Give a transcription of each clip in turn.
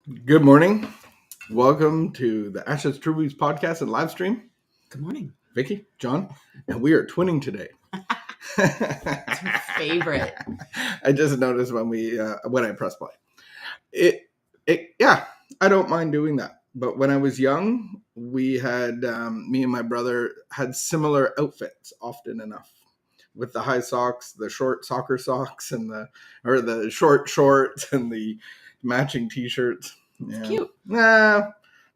Good morning. Welcome to the Ashes Rubies podcast and live stream. Good morning. Vicky, John, and we are twinning today. It's my favorite. I just noticed when I press play. I don't mind doing that. But when I was young, we had me and my brother had similar outfits often enough, with the high socks, the short soccer socks, and the short shorts and the matching t-shirts. It's cute. Nah,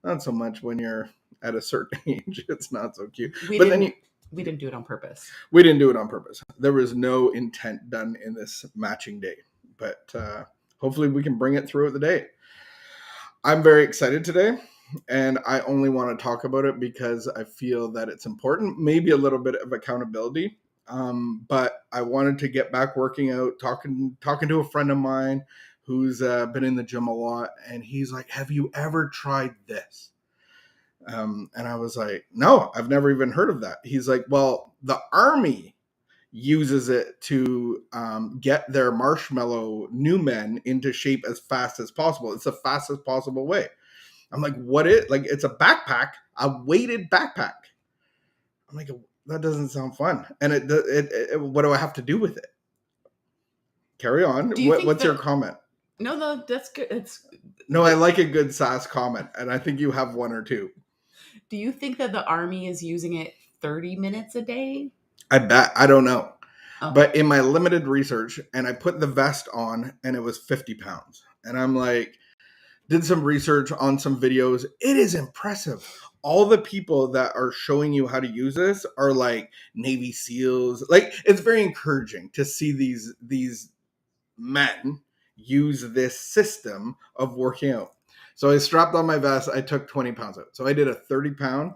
not so much when you're at a certain age. It's not so cute. We didn't do it on purpose. We didn't do it on purpose. There was no intent done in this matching day. But hopefully we can bring it throughout the day. I'm very excited today. And I only want to talk about it because I feel that it's important. Maybe a little bit of accountability. But I wanted to get back working out, talking to a friend of mine who's been in the gym a lot. And he's like, have you ever tried this? And I was like, no, I've never even heard of that. He's like, well, the army uses it to get their marshmallow new men into shape as fast as possible. It's the fastest possible way. I'm like, it's a backpack, a weighted backpack. I'm like, that doesn't sound fun. And what do I have to do with it? Carry on. What's your comment? No, that's good. No, I like a good sass comment, and I think you have one or two. Do you think that the army is using it 30 minutes a day? I bet. I don't know. Oh. But in my limited research, and I put the vest on, and it was 50 pounds. And I'm like, did some research on some videos. It is impressive. All the people that are showing you how to use this are like Navy SEALs. Like, it's very encouraging to see these men use this system of working out. So I strapped on my vest. I took 20 pounds out. So I did a 30 pound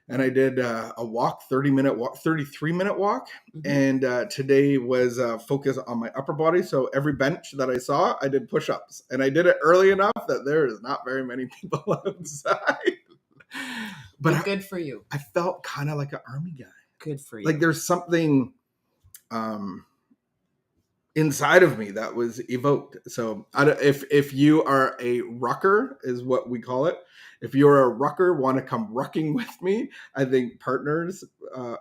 and I did a walk, 30-minute walk, 33-minute walk. Mm-hmm. And today was focused on my upper body. So every bench that I saw, I did push-ups. And I did it early enough that there is not very many people outside. But good for you. I felt kind of like an army guy. Good for you. Like there's something inside of me that was evoked. So if you are a rucker, is what we call it. If you're a rucker, want to come rucking with me, I think partners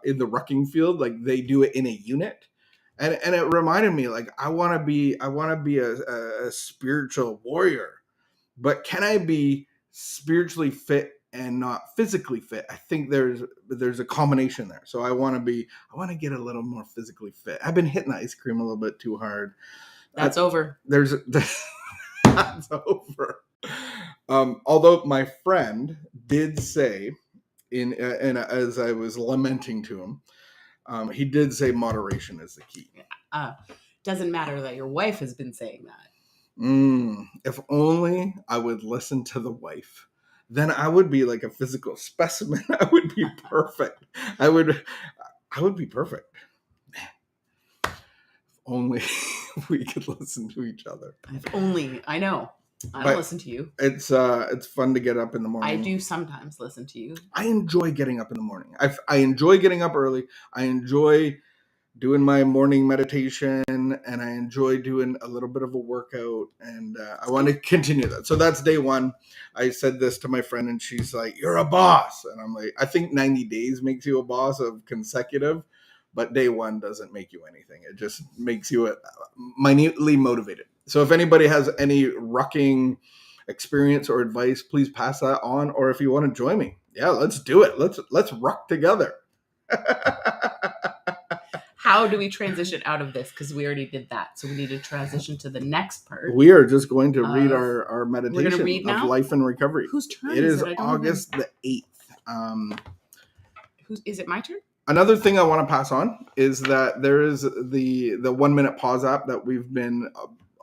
in the rucking field, like they do it in a unit. And it reminded me, like, I want to be a spiritual warrior, but can I be spiritually fit and not physically fit? I think there's a combination there. So I want to get a little more physically fit. I've been hitting the ice cream a little bit too hard. That's over. That's over. Although my friend did say in as I was lamenting to him, he did say moderation is the key. Doesn't matter that your wife has been saying that. If only I would listen to the wife. Then I would be like a physical specimen. I would be perfect. I would be perfect. If only we could listen to each other. If only. I know. I don't listen to you. It's fun to get up in the morning. I do sometimes listen to you. I enjoy getting up in the morning. I enjoy getting up early. I enjoy doing my morning meditation, and I enjoy doing a little bit of a workout, and I want to continue that. So that's day one. I said this to my friend, and she's like, "You're a boss," and I'm like, "I think 90 days makes you a boss of consecutive, but day one doesn't make you anything. It just makes you minutely motivated." So if anybody has any rucking experience or advice, please pass that on. Or if you want to join me, yeah, let's do it. Let's ruck together. How do we transition out of this? Because we already did that. So we need to transition to the next part. We are just going to read our meditation of life and recovery. Whose turn it is? August the 8th. Is it my turn? Another thing I want to pass on is that there is the 1 minute pause app that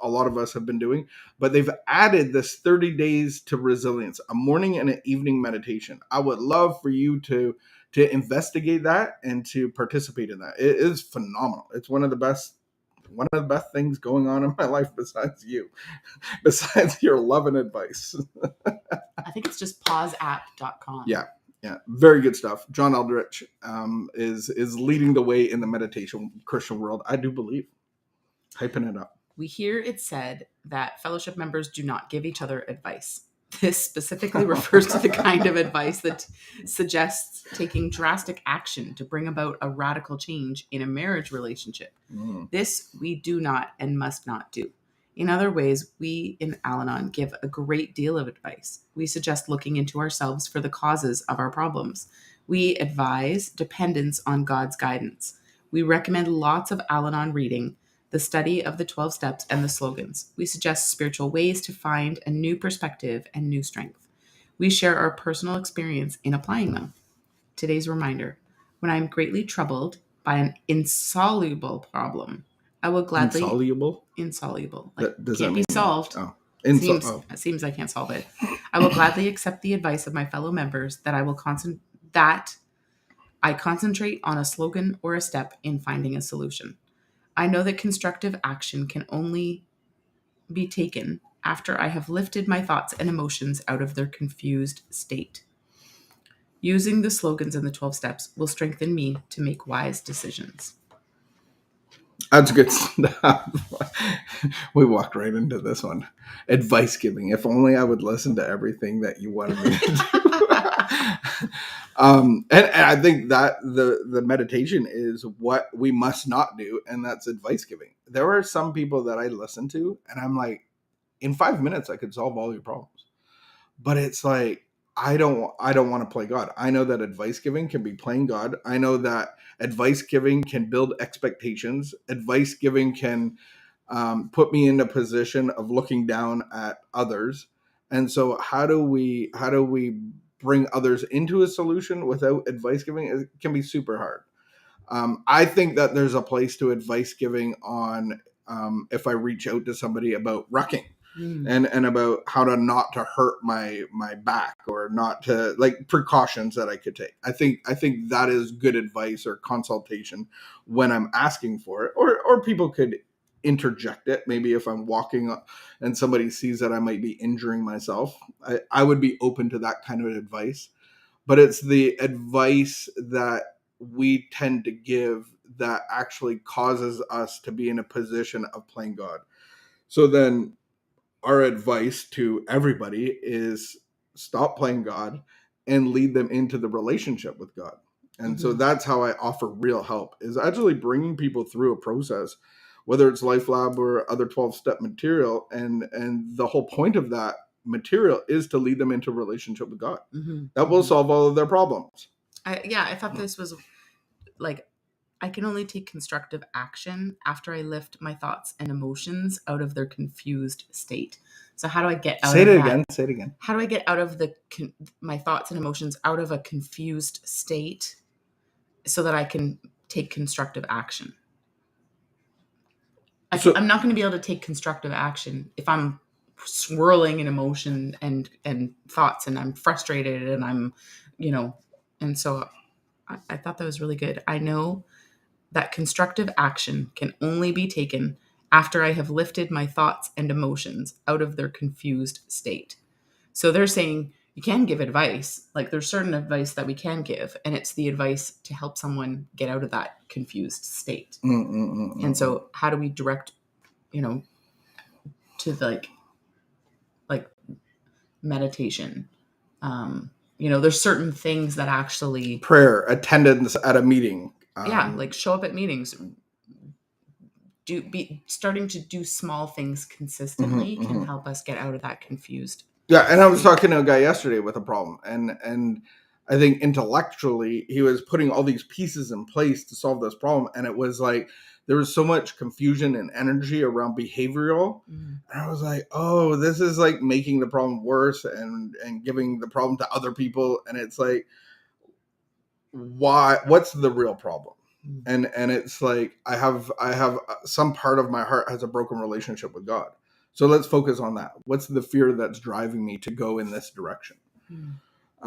a lot of us have been doing, but they've added this 30 days to resilience, a morning and an evening meditation. I would love for you to investigate that and to participate in that. It is phenomenal. It's one of the best things going on in my life besides your love and advice. I think it's just pauseapp.com. Yeah. Very good stuff. John Eldritch is leading the way in the meditation Christian world. I do believe. Hyping it up. We hear it said that fellowship members do not give each other advice. This specifically refers to the kind of advice that suggests taking drastic action to bring about a radical change in a marriage relationship. This we do not and must not do. In other ways, we in Al-Anon give a great deal of advice. We suggest looking into ourselves for the causes of our problems. We advise dependence on God's guidance. We recommend lots of Al-Anon reading, the study of the 12 steps, and the slogans. We suggest spiritual ways to find a new perspective and new strength. We share our personal experience in applying them. Today's reminder: when I am greatly troubled by an insoluble problem, I will gladly... Insoluble. Like, Does can't that be mean solved. Oh. It seems I can't solve it. I will gladly accept the advice of my fellow members that I concentrate on a slogan or a step in finding a solution. I know that constructive action can only be taken after I have lifted my thoughts and emotions out of their confused state. Using the slogans in the 12 steps will strengthen me to make wise decisions. That's good stuff. We walked right into this one. Advice giving. If only I would listen to everything that you wanted me to do. And I think that the meditation is what we must not do, and that's advice giving. There are some people that I listen to, and I'm like, in 5 minutes I could solve all your problems. But it's like, I don't want to play God. I know that advice giving can be playing God. I know that advice giving can build expectations. Advice giving can put me in a position of looking down at others. And so how do we bring others into a solution without advice giving? It can be super hard. I think that there's a place to advice giving on if I reach out to somebody about rucking. And about how to not to hurt my back, or not to, like, precautions that I could take. I think that is good advice or consultation when I'm asking for it, or people could interject it. Maybe if I'm walking and somebody sees that I might be injuring myself, I would be open to that kind of advice. But it's the advice that we tend to give that actually causes us to be in a position of playing God. So then our advice to everybody is stop playing God and lead them into the relationship with God. And so that's how I offer real help, is actually bringing people through a process, whether it's LifeLab or other 12-step material. And the whole point of that material is to lead them into a relationship with God. That will solve all of their problems. I thought this was like, I can only take constructive action after I lift my thoughts and emotions out of their confused state. So how do I get out of that? Say it again. How do I get out of my thoughts and emotions out of a confused state so that I can take constructive action? I'm not going to be able to take constructive action if I'm swirling in emotion and thoughts, and I'm frustrated, and I'm, and so I thought that was really good. I know that constructive action can only be taken after I have lifted my thoughts and emotions out of their confused state. So they're saying you can give advice. Like, there's certain advice that we can give, and it's the advice to help someone get out of that confused state. And so how do we direct, to like meditation? There's certain things that actually... Prayer, attendance at a meeting. Like show up at meetings. Starting to do small things consistently can help us get out of that confused. Yeah, and I was talking to a guy yesterday with a problem, and I think intellectually he was putting all these pieces in place to solve this problem, and it was like there was so much confusion and energy around behavioral, and I was like, oh, this is like making the problem worse and giving the problem to other people, and it's like, what's the real problem? And it's like I have some part of my heart has a broken relationship with God. So let's focus on that. What's the fear that's driving me to go in this direction?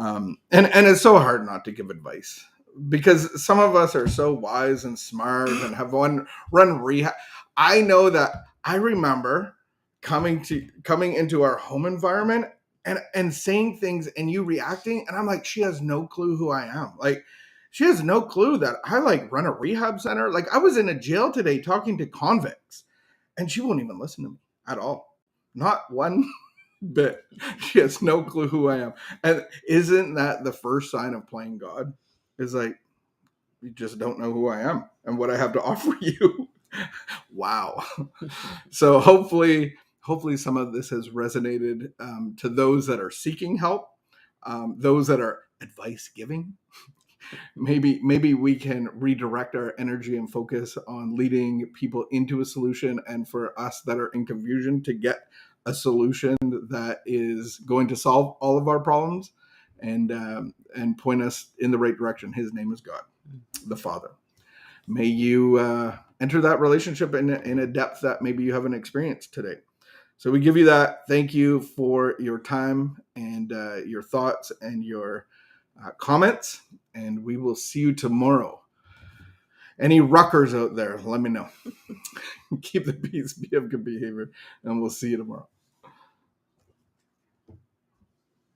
And it's so hard not to give advice, because some of us are so wise and smart and have run rehab. I know that I remember coming into our home environment and saying things and you reacting, and I'm like, she has no clue who I am. Like, she has no clue that I run a rehab center. Like, I was in a jail today talking to convicts. and she won't even listen to me at all. Not one bit. She has no clue who I am. And isn't that the first sign of playing God? Is like, you just don't know who I am and what I have to offer you. Wow. So hopefully some of this has resonated to those that are seeking help, those that are advice giving. Maybe we can redirect our energy and focus on leading people into a solution, and for us that are in confusion to get a solution that is going to solve all of our problems and point us in the right direction. His name is God, the Father. May you enter that relationship in a depth that maybe you haven't experienced today. So we give you that. Thank you for your time and your thoughts and your comments, and we will see you tomorrow. Any ruckers out there, let me know. Keep the peace, be of good behavior, and we'll see you tomorrow.